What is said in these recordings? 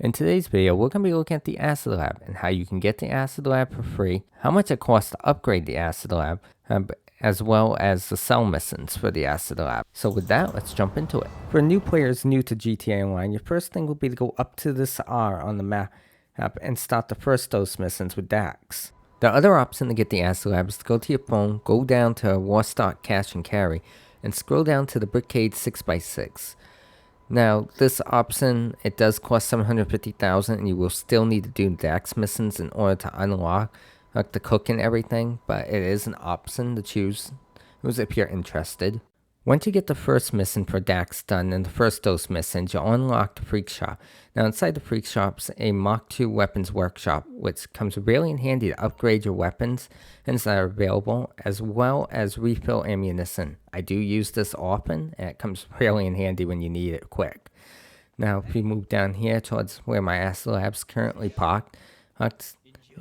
In today's video, we're going to be looking at the Acid Lab and how you can get the Acid Lab for free, how much it costs to upgrade the Acid Lab, as well as the cell missions for the Acid Lab. So with that, let's jump into it. For new players new to GTA Online, your first thing will be to go up to this R on the map and start the first dose missions with Dax. The other option to get the Acid Lab is to go to your phone, go down to War Stock Cash and Carry, and scroll down to the Brickade 6x6. Now, this option, it does cost $750,000, and you will still need to do Dax missions in order to unlock the cook and everything, but it is an option to choose if you're interested. Once you get the first mission for Dax done and the first dose missions, you'll unlock the Freak Shop. Now, inside the Freak Shop's a Mach 2 weapons workshop, which comes really in handy to upgrade your weapons that are available, as well as refill ammunition. I do use this often, and it comes really in handy when you need it quick. Now, if you move down here towards where my Acid Lab's currently parked,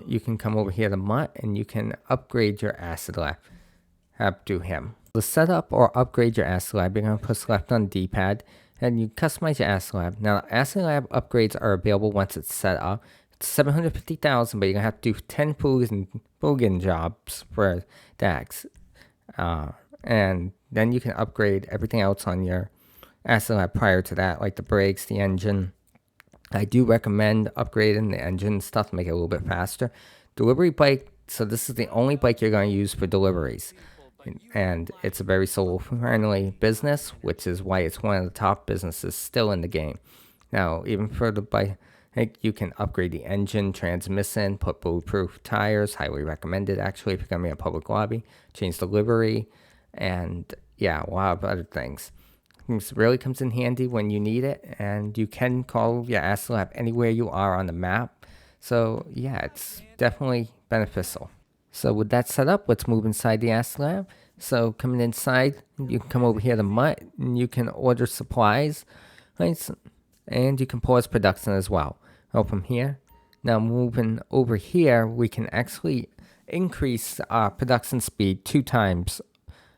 you can come over here to Mutt, and you can upgrade your Acid Lab to him. To set up or upgrade your Acid Lab, you're going to push left on the D-pad, and you customize your Acid Lab. Now, Acid Lab upgrades are available once it's set up. It's $750,000, but you're going to have to do 10 Boogan jobs for Dax. And then you can upgrade everything else on your Acid Lab prior to that, like the brakes, the engine. I do recommend upgrading the engine stuff to make it a little bit faster. Delivery bike, so this is the only bike you're going to use for deliveries. And it's a very solo-friendly business, which is why it's one of the top businesses still in the game. Now, even for the bike, you can upgrade the engine, transmission, put bulletproof tires, highly recommended actually if you're going to be in a public lobby, change the livery, and yeah, a lot of other things. This really comes in handy when you need it, and you can call your Acid Lab anywhere you are on the map. So yeah, it's definitely beneficial. So with that set up, let's move inside the Acid Lab. So coming inside, you can come over here to Mutt, and you can order supplies, right? And you can pause production as well. From here. Now moving over here, we can actually increase our production speed 2 times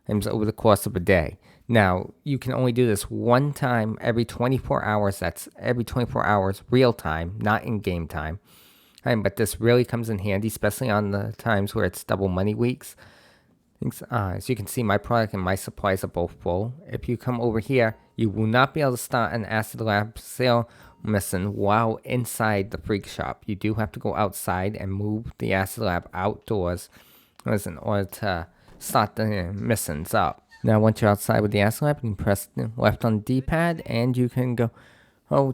over the course of a day. Now, you can only do this one time every 24 hours. That's every 24 hours real time, not in game time. But this really comes in handy, especially on the times where it's double money weeks. As you can see, my product and my supplies are both full. If you come over here, you will not be able to start an Acid Lab sale mission while inside the Freak Shop. You do have to go outside and move the Acid Lab outdoors in order to start the missions up. Now, once you're outside with the Acid Lab, you can press left on the D-pad, and you can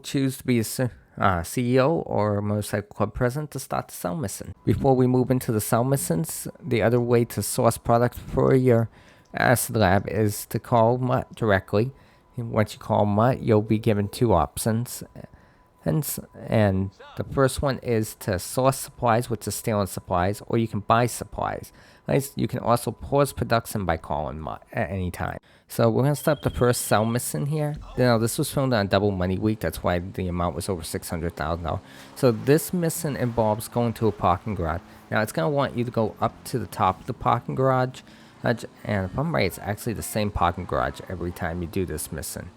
choose to be a CEO or Motorcycle Club President to start the cell mission. Before we move into the cell missions, the other way to source product for your Acid Lab is to call Mutt directly. And once you call Mutt, you'll be given 2 options. And the first one is to source supplies, which is stealing supplies, or you can buy supplies. You can also pause production by calling Mutt at any time. So we're going to start the first cell mission here. Now, this was filmed on double money week. That's why the amount was over $600,000. So this mission involves going to a parking garage. Now, it's going to want you to go up to the top of the parking garage. And if I'm right, it's actually the same parking garage every time you do this mission.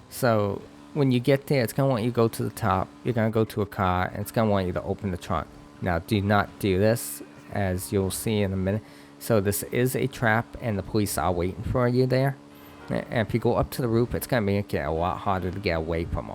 So when you get there, it's going to want you to go to the top. You're going to go to a car, and it's going to want you to open the trunk. Now, do not do this, as you'll see in a minute. So this is a trap, and the police are waiting for you there. And if you go up to the roof, it's going to make it a lot harder to get away from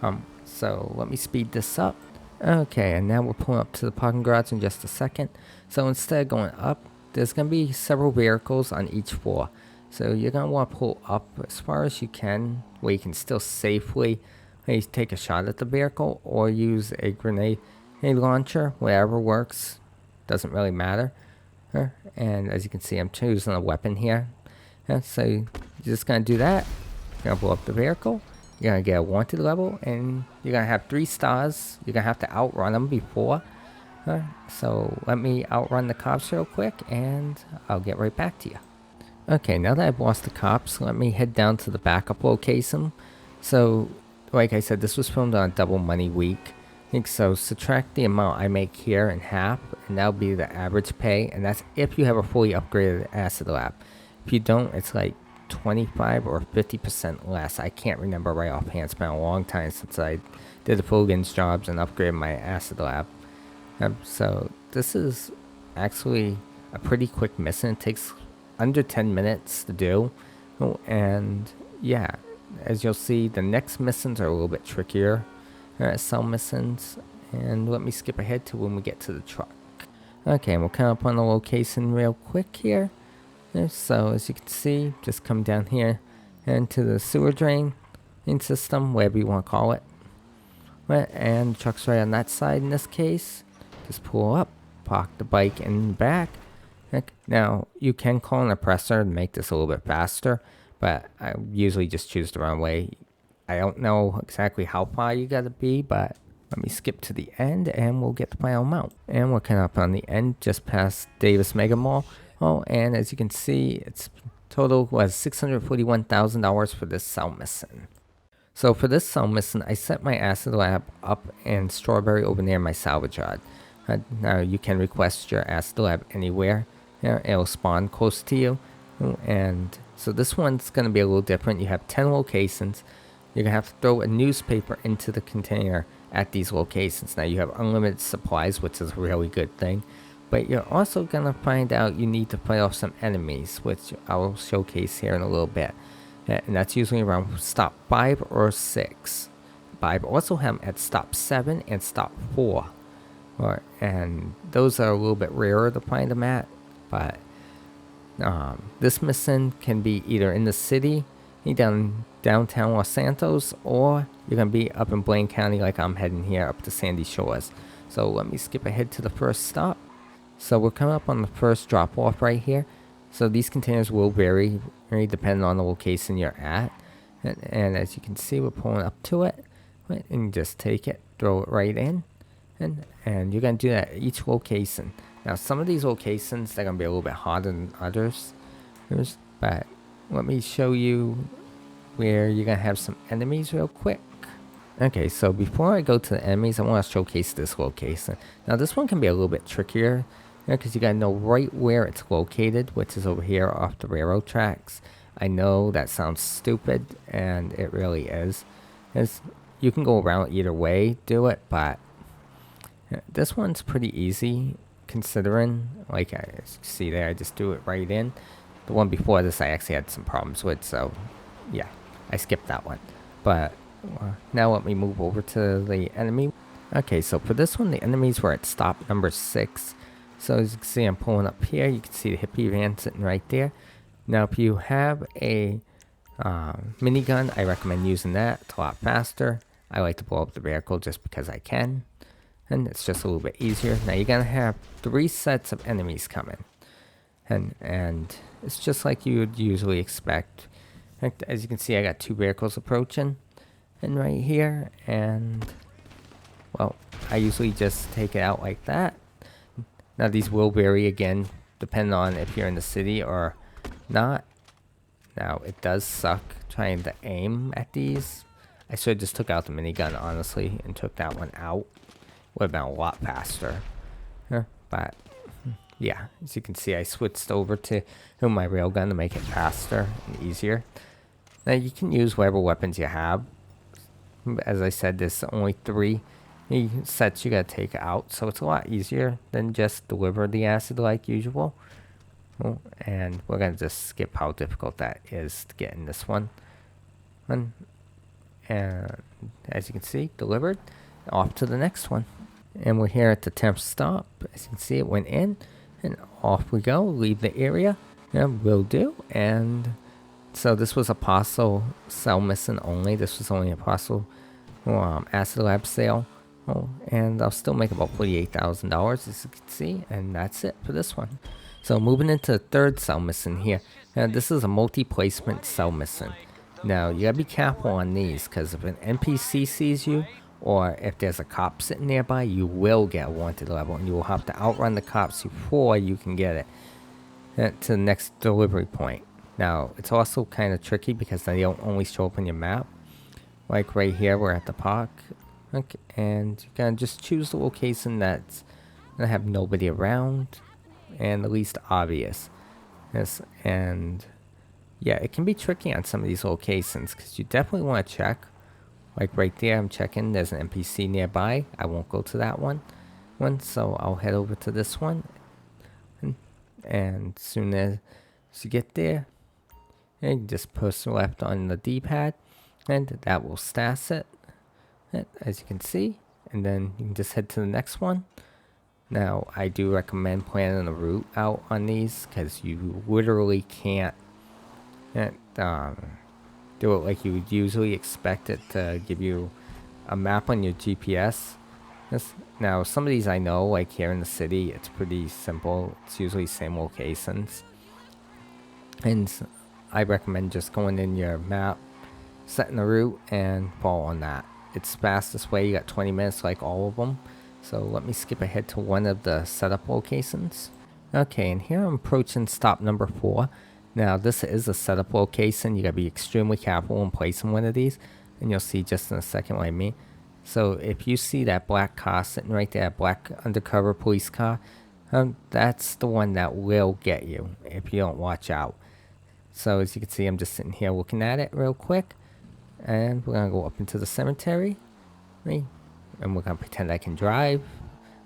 them. So let me speed this up. Okay, and now we're pulling up to the parking garage in just a second. So instead of going up, there's going to be several vehicles on each floor. So you're going to want to pull up as far as you can, where you can still safely take a shot at the vehicle, or use a grenade launcher. Whatever works, doesn't really matter. And as you can see, I'm choosing a weapon here. So you're just going to do that. You're going to blow up the vehicle. You're going to get a wanted level, and you're going to have 3 stars. You're going to have to outrun them before. So let me outrun the cops real quick, and I'll get right back to you. Okay, now that I've lost the cops, let me head down to the backup location. So, like I said, this was filmed on double money week. So subtract the amount I make here in half, and that'll be the average pay, and that's if you have a fully upgraded Acid Lab. If you don't, it's like 25 or 50% less. I can't remember right offhand. It's been a long time since I did the plugins jobs and upgraded my acid lab. So this is actually a pretty quick mission. It takes under 10 minutes to do. And yeah, as you'll see, the next missions are a little bit trickier. Some missions. And let me skip ahead to when we get to the truck. Okay, we'll come up on the location real quick here. So as you can see, just come down here into the sewer drain system, whatever you want to call it. And the truck's right on that side in this case. Just pull up, park the bike in the back. Now, you can call an oppressor to make this a little bit faster, but I usually just choose the wrong way. I don't know exactly how far you gotta be, but let me skip to the end and we'll get the final amount. And we're kind of up on the end, just past Davis Mega Mall. Oh, and as you can see, its total was $641,000 for this cell mission. So for this cell mission, I set my acid lab up in Strawberry over near my salvage yard. Now you can request your acid lab anywhere. It'll spawn close to you. And so this one's going to be a little different. You have 10 locations. You're going to have to throw a newspaper into the container at these locations. Now you have unlimited supplies, which is a really good thing. But you're also going to find out you need to fight off some enemies, which I'll showcase here in a little bit. And that's usually around stop 5 or 6. But I've also have them at stop 7 and stop 4. And those are a little bit rarer to find them at. But this mission can be either in the city, downtown Los Santos, or you're going to be up in Blaine County like I'm heading here up to Sandy Shores. So let me skip ahead to the first stop. So we're coming up on the first drop off right here. So these containers will vary depending on the location you're at. And as you can see, we're pulling up to it. And you just take it, throw it right in. And you're going to do that at each location. Now some of these locations, they're going to be a little bit harder than others. But let me show you where you're going to have some enemies real quick. Okay, so before I go to the enemies, I want to showcase this location. Now this one can be a little bit trickier, because you got to know right where it's located, which is over here off the railroad tracks. I know that sounds stupid, and it really is. You can go around either way, do it, but this one's pretty easy, considering, like as you see there, I just do it right in. The one before this I actually had some problems with, so yeah, I skipped that one. But now let me move over to the enemy. Okay, so for this one, the enemies were at stop number 6. So as you can see, I'm pulling up here. You can see the hippie van sitting right there. Now, if you have a minigun, I recommend using that. It's a lot faster. I like to blow up the vehicle just because I can. And it's just a little bit easier. Now, you're going to have 3 sets of enemies coming. And it's just like you would usually expect. As you can see, I got 2 vehicles approaching. And right here. And, well, I usually just take it out like that. Now these will vary again, depending on if you're in the city or not. Now it does suck trying to aim at these. I should have just took out the minigun, honestly, and took that one out. Would have been a lot faster. But yeah, as you can see, I switched over to my railgun to make it faster and easier. Now you can use whatever weapons you have. As I said, there's only 3 sets you gotta take out, so it's a lot easier than just deliver the acid like usual. And we're gonna just skip how difficult that is to get in this one. And as you can see, delivered. Off to the next one. And we're here at the 10th stop. As you can see, it went in, and off we go. Leave the area. Yeah, will do. And so this was Apostle cell mission only. This was only Apostle acid lab sale. And I'll still make about $48,000, as you can see, and that's it for this one. So moving into the third cell mission here. Now this is a multi-placement cell mission. Now you gotta be careful on these, because if an NPC sees you, or if there's a cop sitting nearby, you will get a wanted level, and you will have to outrun the cops before you can get it to the next delivery point. Now it's also kind of tricky because they don't only show up on your map. Like right here, we're at the park. Okay, and you can just choose the location that's gonna have nobody around and the least obvious. Yes, and yeah, it can be tricky on some of these locations because you definitely want to check Like right there, I'm checking. There's an NPC nearby. I won't go to that one. So I'll head over to this one. And soon as you get there, you just push left on the D-pad, and that will stas it, as you can see. And then you can just head to the next one. Now, I do recommend planning a route out on these, because you literally can't do it like you would usually expect it to give you a map on your GPS. Now, some of these I know, like here in the city, it's pretty simple. It's usually same locations. And I recommend just going in your map, setting a route, and following that. It's fastest way. You got 20 minutes like all of them. So let me skip ahead to one of the setup locations. Okay, and here I'm approaching stop number 4. Now this is a setup location. You gotta be extremely careful when placing one of these, and you'll see just in a second what I mean. So if you see that black car sitting right there, black undercover police car, that's the one that will get you if you don't watch out. So as you can see, I'm just sitting here looking at it real quick, and we're gonna go up into the cemetery, right? And we're gonna pretend I can drive.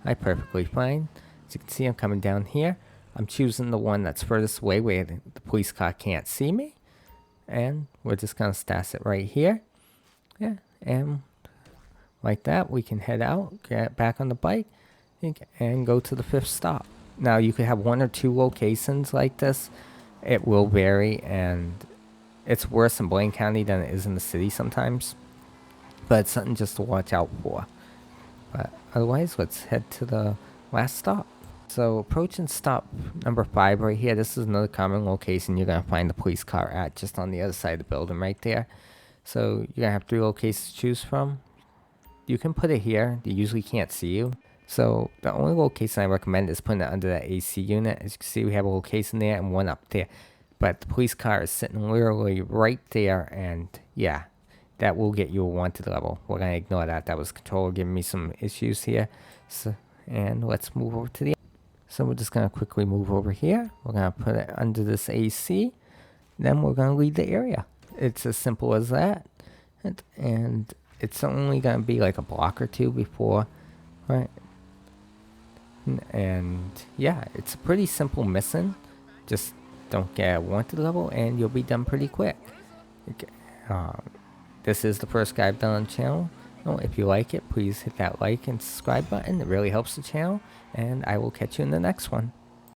I'm perfectly fine. As you can see, I'm coming down here. I'm choosing the one that's furthest away where the police car can't see me. And we're just going to stas it right here. Yeah, and like that, we can head out, get back on the bike, and go to the 5th stop. Now, you could have 1 or 2 locations like this. It will vary, and it's worse in Blaine County than it is in the city sometimes. But it's something just to watch out for. But otherwise, let's head to the last stop. So approaching stop number 5 right here. This is another common location you're going to find the police car at, just on the other side of the building right there. So you're going to have 3 locations to choose from. You can put it here. They usually can't see you. So the only location I recommend is putting it under that AC unit. As you can see, we have a location there and one up there. But the police car is sitting literally right there, and yeah, that will get you a wanted level. We're going to ignore that. That was the controller giving me some issues here. So, and let's move over to the... So we're just going to quickly move over here. We're going to put it under this AC. Then we're going to leave the area. It's as simple as that. And it's only going to be like a block or 2 before, right? And yeah, it's a pretty simple mission. Just don't get a wanted level and you'll be done pretty quick. This is the first guy I've done on the channel. If you like it, please hit that like and subscribe button. It really helps the channel. And I will catch you in the next one.